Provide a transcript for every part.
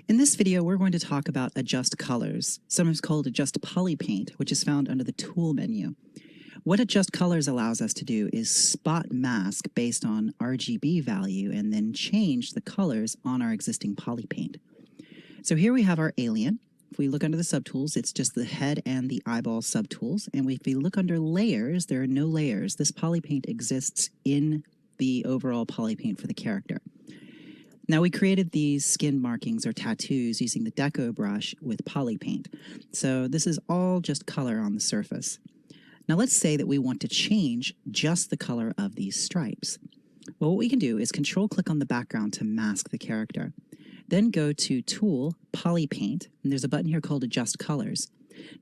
In this video, we're going to talk about Adjust Colors, sometimes called Adjust Polypaint, which is found under the Tool menu. What Adjust Colors allows us to do is spot mask based on RGB value and then change the colors on our existing Polypaint. So here we have our alien. If we look under the subtools, it's just the head and the eyeball subtools. And if we look under layers, there are no layers. This Polypaint exists in the overall Polypaint for the character. Now, we created these skin markings or tattoos using the Deco brush with Polypaint. So this is all just color on the surface. Now let's say that we want to change just the color of these stripes. Well, what we can do is Control-click on the background to mask the character. Then go to Tool, Polypaint, and there's a button here called Adjust Colors.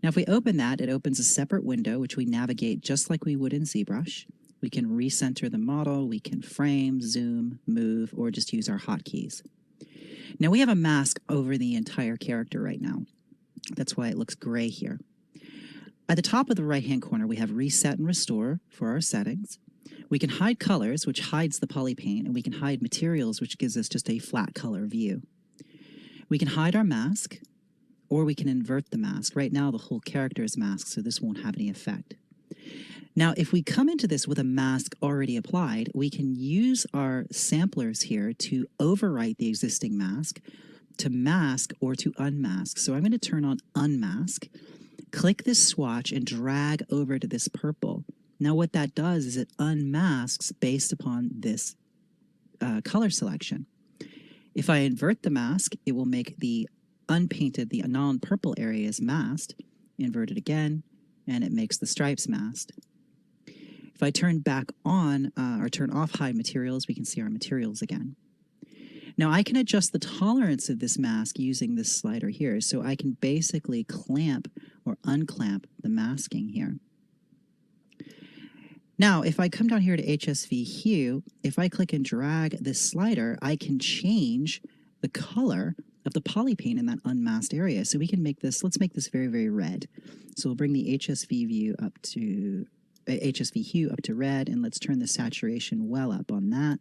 Now if we open that, it opens a separate window which we navigate just like we would in ZBrush. We can recenter the model, we can frame, zoom, move, or just use our hotkeys. Now we have a mask over the entire character right now. That's why it looks gray here. At the top of the right-hand corner, we have Reset and Restore for our settings. We can hide colors, which hides the Polypaint, and we can hide materials, which gives us just a flat color view. We can hide our mask, or we can invert the mask. Right now, the whole character is masked, so this won't have any effect. Now, if we come into this with a mask already applied, we can use our samplers here to overwrite the existing mask, to mask or to unmask. So I'm going to turn on Unmask, click this swatch, and drag over to this purple. Now what that does is it unmasks based upon this color selection. If I invert the mask, it will make the unpainted, the non-purple areas masked. Invert it again, and it makes the stripes masked. If I turn back on or turn off hide materials, we can see our materials again. Now I can adjust the tolerance of this mask using this slider here. So I can basically clamp or unclamp the masking here. Now, if I come down here to HSV Hue, if I click and drag this slider, I can change the color of the Polypaint in that unmasked area. So we can make this, let's make this very, very red. So we'll bring the HSV Hue up to red, and let's turn the saturation well up on that.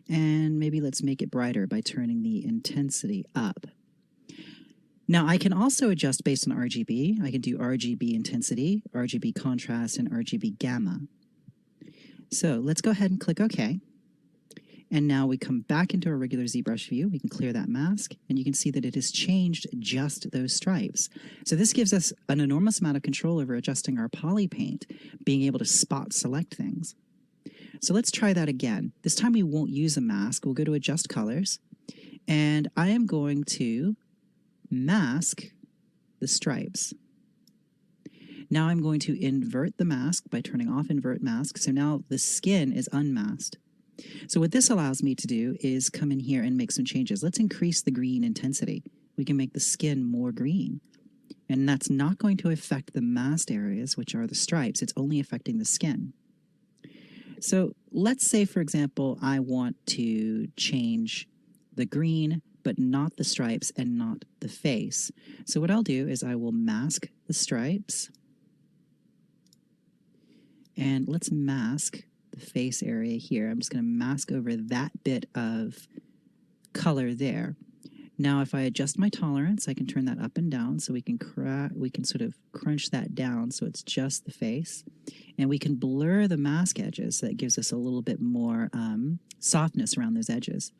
And maybe let's make it brighter by turning the intensity up. Now I can also adjust based on RGB. I can do RGB intensity, RGB contrast, and RGB gamma. So let's go ahead and click OK. And now we come back into our regular ZBrush view. We can clear that mask, and you can see that it has changed just those stripes. So this gives us an enormous amount of control over adjusting our Polypaint, being able to spot select things. So let's try that again. This time we won't use a mask. We'll go to Adjust Colors, and I am going to mask the stripes. Now I'm going to invert the mask by turning off Invert Mask. So now the skin is unmasked. So what this allows me to do is come in here and make some changes. Let's increase the green intensity. We can make the skin more green. And that's not going to affect the masked areas, which are the stripes. It's only affecting the skin. So let's say, for example, I want to change the green, but not the stripes and not the face. So what I'll do is I will mask the stripes. And let's mask the face area here. I'm just going to mask over that bit of color there. Now, if I adjust my tolerance, I can turn that up and down, so we can sort of crunch that down so it's just the face. And we can blur the mask edges, so that gives us a little bit more softness around those edges.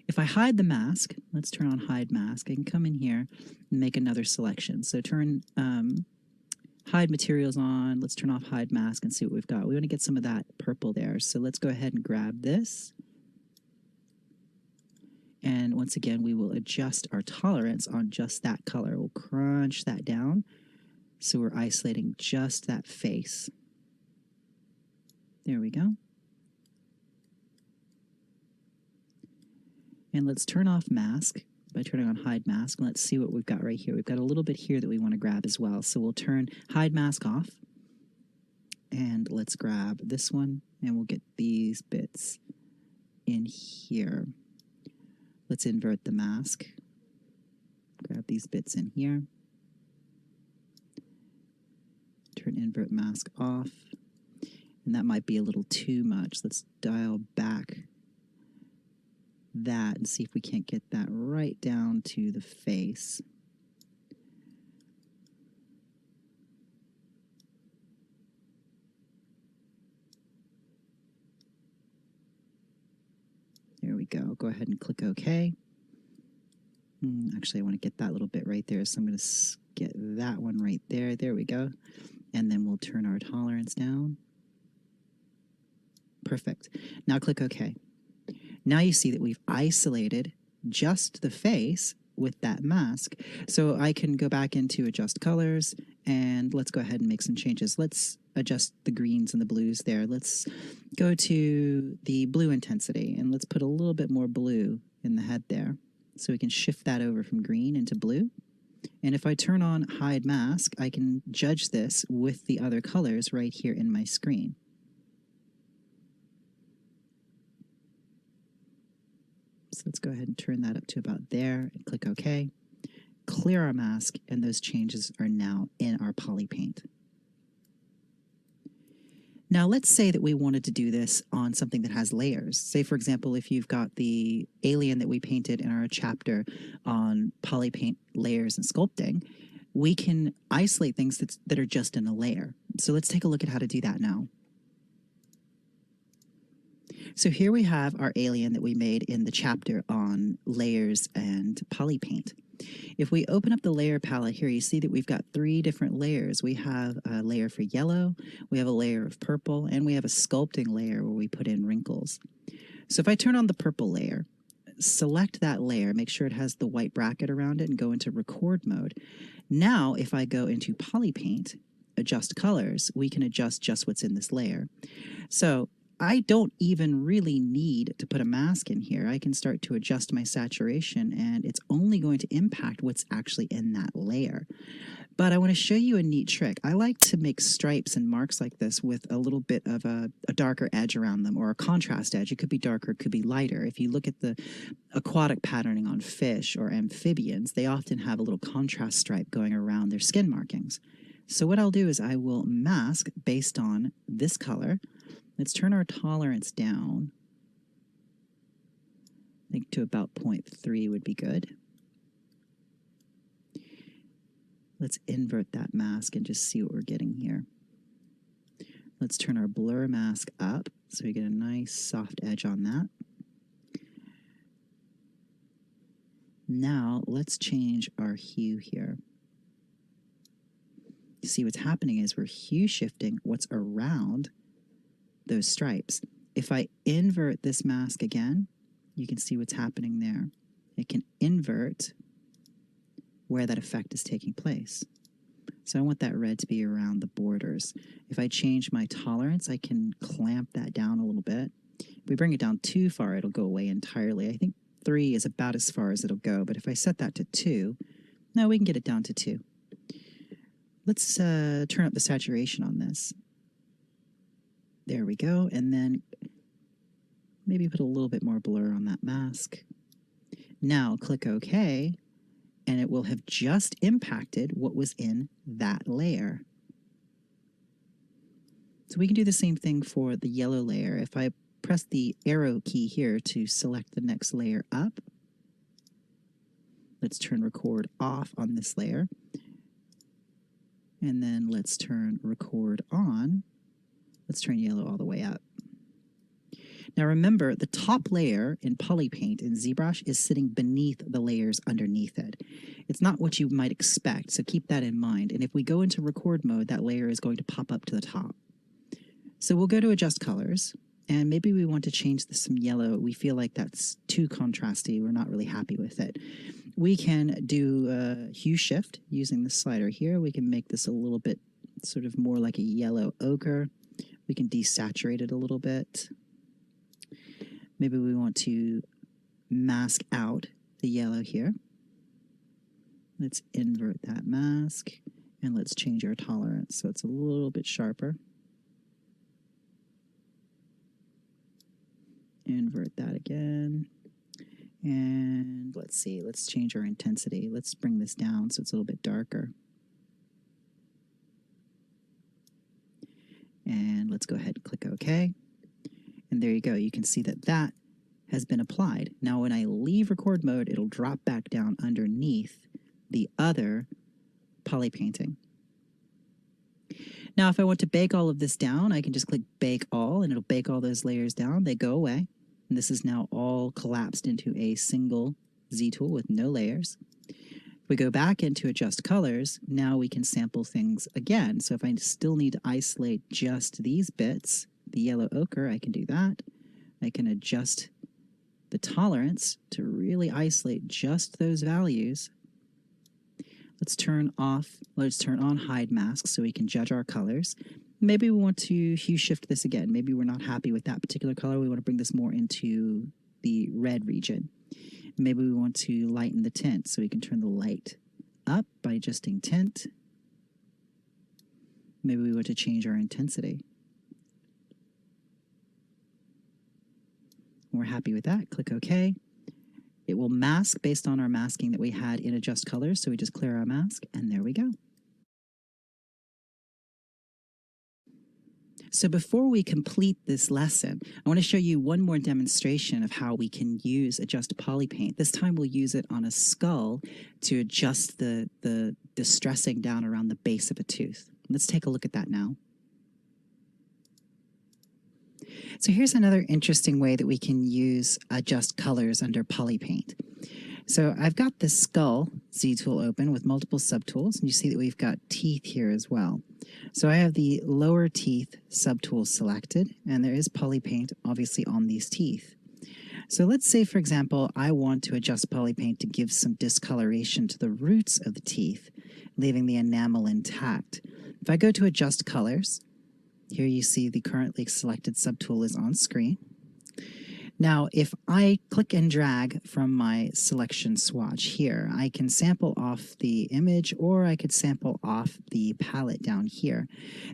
If I hide the mask, let's turn on Hide Mask. I can come in here and make another selection. So turn Hide Materials on. Let's turn off Hide Mask and see what we've got. We want to get some of that purple there. So let's go ahead and grab this. And once again, we will adjust our tolerance on just that color. We'll crunch that down so we're isolating just that face. There we go. And let's turn off Mask by turning on Hide Mask. And let's see what we've got right here. We've got a little bit here that we want to grab as well. So we'll turn Hide Mask off. And let's grab this one. And we'll get these bits in here. Let's invert the mask. Grab these bits in here. Turn Invert Mask off. And that might be a little too much. Let's dial back that and see if we can't get that right down to the face. There we go. Go ahead and click OK. Actually, I want to get that little bit right there, so I'm going to get that one right there. There we go. And then we'll turn our tolerance down. Perfect. Now click OK. Now you see that we've isolated just the face with that mask. So I can go back into Adjust Colors, and let's go ahead and make some changes. Let's adjust the greens and the blues there. Let's go to the blue intensity, and let's put a little bit more blue in the head there. So we can shift that over from green into blue. And if I turn on Hide Mask, I can judge this with the other colors right here in my screen. So let's go ahead and turn that up to about there and click OK. Clear our mask, and those changes are now in our Polypaint. Now let's say that we wanted to do this on something that has layers. Say, for example, if you've got the alien that we painted in our chapter on Polypaint layers and sculpting, we can isolate things that are just in a layer. So let's take a look at how to do that now. So here we have our alien that we made in the chapter on layers and Polypaint. If we open up the layer palette here, you see that we've got 3 different layers. We have a layer for yellow, we have a layer of purple, and we have a sculpting layer where we put in wrinkles. So if I turn on the purple layer, select that layer, make sure it has the white bracket around it, and go into record mode. Now, if I go into Polypaint, Adjust Colors, we can adjust just what's in this layer. So I don't even really need to put a mask in here. I can start to adjust my saturation, and it's only going to impact what's actually in that layer. But I want to show you a neat trick. I like to make stripes and marks like this with a little bit of a darker edge around them, or a contrast edge. It could be darker, it could be lighter. If you look at the aquatic patterning on fish or amphibians, they often have a little contrast stripe going around their skin markings. So what I'll do is I will mask based on this color. Let's turn our tolerance down. I think to about 0.3 would be good. Let's invert that mask and just see what we're getting here. Let's turn our blur mask up so we get a nice soft edge on that. Now let's change our hue here. You see what's happening is we're hue shifting what's around those stripes. If I invert this mask again, you can see what's happening there. It can invert where that effect is taking place. So I want that red to be around the borders. If I change my tolerance, I can clamp that down a little bit. If we bring it down too far, it'll go away entirely. I think 3 is about as far as it'll go, but if I set that to 2, no, we can get it down to 2. Let's turn up the saturation on this. There we go, and then maybe put a little bit more blur on that mask. Now click OK, and it will have just impacted what was in that layer. So we can do the same thing for the yellow layer. If I press the arrow key here to select the next layer up, let's turn record off on this layer. And then let's turn record on. Let's turn yellow all the way up. Now remember, the top layer in Polypaint in ZBrush is sitting beneath the layers underneath it. It's not what you might expect, so keep that in mind. And if we go into record mode, that layer is going to pop up to the top. So we'll go to Adjust Colors, and maybe we want to change this some yellow. We feel like that's too contrasty. We're not really happy with it. We can do a hue shift using the slider here. We can make this a little bit sort of more like a yellow ochre. We can desaturate it a little bit. Maybe we want to mask out the yellow here. Let's invert that mask, and let's change our tolerance so it's a little bit sharper. Invert that again. And let's see, let's change our intensity. Let's bring this down so it's a little bit darker. And let's go ahead and click OK. And there you go. You can see that that has been applied. Now when I leave record mode, it'll drop back down underneath the other poly painting. Now if I want to bake all of this down, I can just click bake all and it'll bake all those layers down. They go away. And this is now all collapsed into a single Z tool with no layers. If we go back into adjust colors, now we can sample things again. So if I still need to isolate just these bits, the yellow ochre, I can do that. I can adjust the tolerance to really isolate just those values. Let's turn on hide mask so we can judge our colors. Maybe we want to hue shift this again. Maybe we're not happy with that particular color. We want to bring this more into the red region. Maybe we want to lighten the tint, so we can turn the light up by adjusting tint. Maybe we want to change our intensity. When we're happy with that, click OK. It will mask based on our masking that we had in Adjust Colors, so we just clear our mask, and there we go. So before we complete this lesson, I want to show you one more demonstration of how we can use Adjust Polypaint. This time we'll use it on a skull to adjust the distressing down around the base of a tooth. Let's take a look at that now. So here's another interesting way that we can use Adjust Colors under Polypaint. So I've got this skull Z tool open with multiple subtools, and you see that we've got teeth here as well. So I have the lower teeth subtool selected, and there is Polypaint obviously on these teeth. So let's say, for example, I want to adjust Polypaint to give some discoloration to the roots of the teeth, leaving the enamel intact. If I go to Adjust Colors, here you see the currently selected subtool is on screen. Now, if I click and drag from my selection swatch here, I can sample off the image, or I could sample off the palette down here.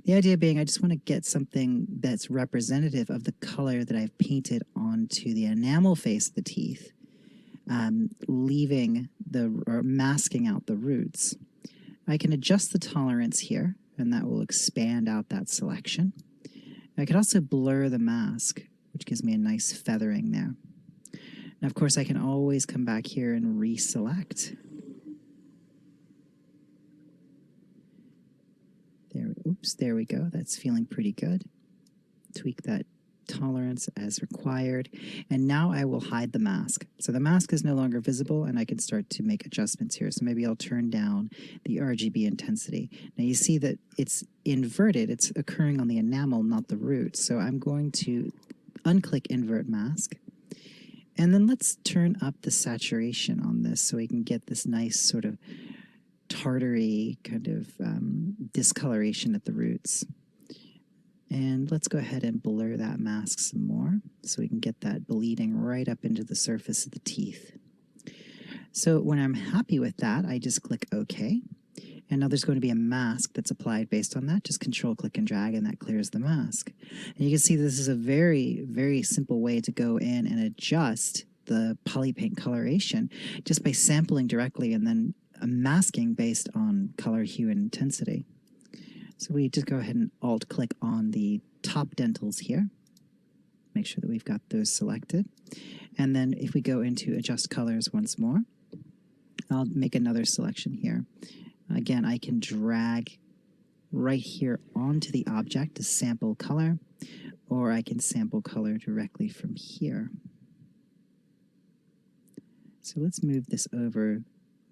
The idea being I just want to get something that's representative of the color that I've painted onto the enamel face of the teeth, masking out the roots. I can adjust the tolerance here, and that will expand out that selection. I could also blur the mask, which gives me a nice feathering there. Now, of course, I can always come back here and reselect. There we go. That's feeling pretty good. Tweak that tolerance as required. And now I will hide the mask. So the mask is no longer visible, and I can start to make adjustments here. So maybe I'll turn down the RGB intensity. Now you see that it's inverted. It's occurring on the enamel, not the roots. So I'm going to unclick Invert Mask. And then let's turn up the saturation on this so we can get this nice sort of tartary kind of discoloration at the roots. And let's go ahead and blur that mask some more so we can get that bleeding right up into the surface of the teeth. So when I'm happy with that, I just click OK. And now there's going to be a mask that's applied based on that. Just Control, click, and drag, and that clears the mask. And you can see this is a very, very simple way to go in and adjust the Polypaint coloration just by sampling directly and then masking based on color, hue, and intensity. So we just go ahead and Alt-click on the top dentals here. Make sure that we've got those selected. And then if we go into Adjust Colors once more, I'll make another selection here. Again, I can drag right here onto the object to sample color, or I can sample color directly from here. So let's move this over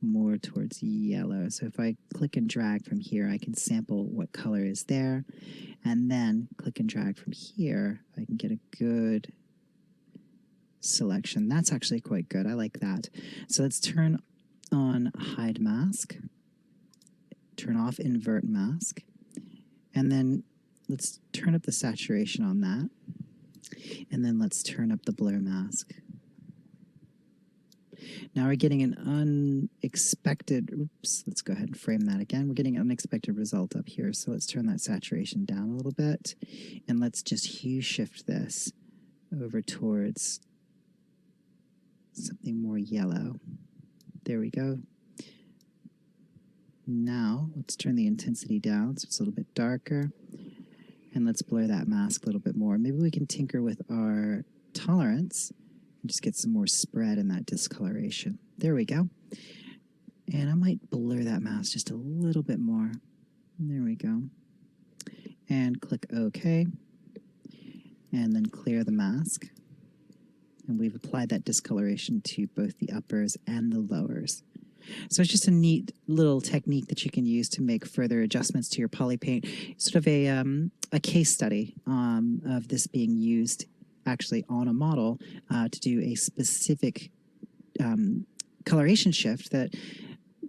more towards yellow. So if I click and drag from here, I can sample what color is there, and then click and drag from here, I can get a good selection. That's actually quite good. I like that. So let's turn on Hide Mask, turn off Invert Mask, and then let's turn up the saturation on that, and then let's turn up the Blur Mask. Now we're getting an unexpected, let's go ahead and frame that again. We're getting an unexpected result up here. So let's turn that saturation down a little bit, and let's just hue shift this over towards something more yellow. There we go. Now let's turn the intensity down so it's a little bit darker, and let's blur that mask a little bit more. Maybe we can tinker with our tolerance Just get some more spread in that discoloration. There we go. And I might blur that mask just a little bit more. There we go. And click OK. And then clear the mask. And we've applied that discoloration to both the uppers and the lowers. So it's just a neat little technique that you can use to make further adjustments to your poly paint. Sort of a case study of this being used actually on a model to do a specific coloration shift that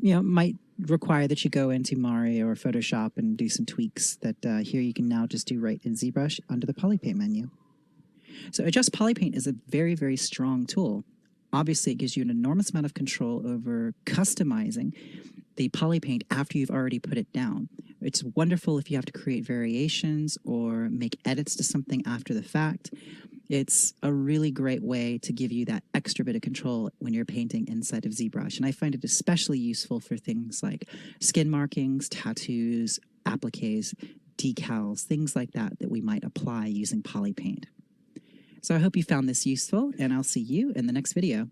might require that you go into Mari or Photoshop and do some tweaks that here you can now just do right in ZBrush under the Polypaint menu. So Adjust Polypaint is a very, very strong tool. Obviously, it gives you an enormous amount of control over customizing the Polypaint after you've already put it down. It's wonderful if you have to create variations or make edits to something after the fact. It's a really great way to give you that extra bit of control when you're painting inside of ZBrush. And I find it especially useful for things like skin markings, tattoos, appliques, decals, things like that that we might apply using Polypaint. So I hope you found this useful, and I'll see you in the next video.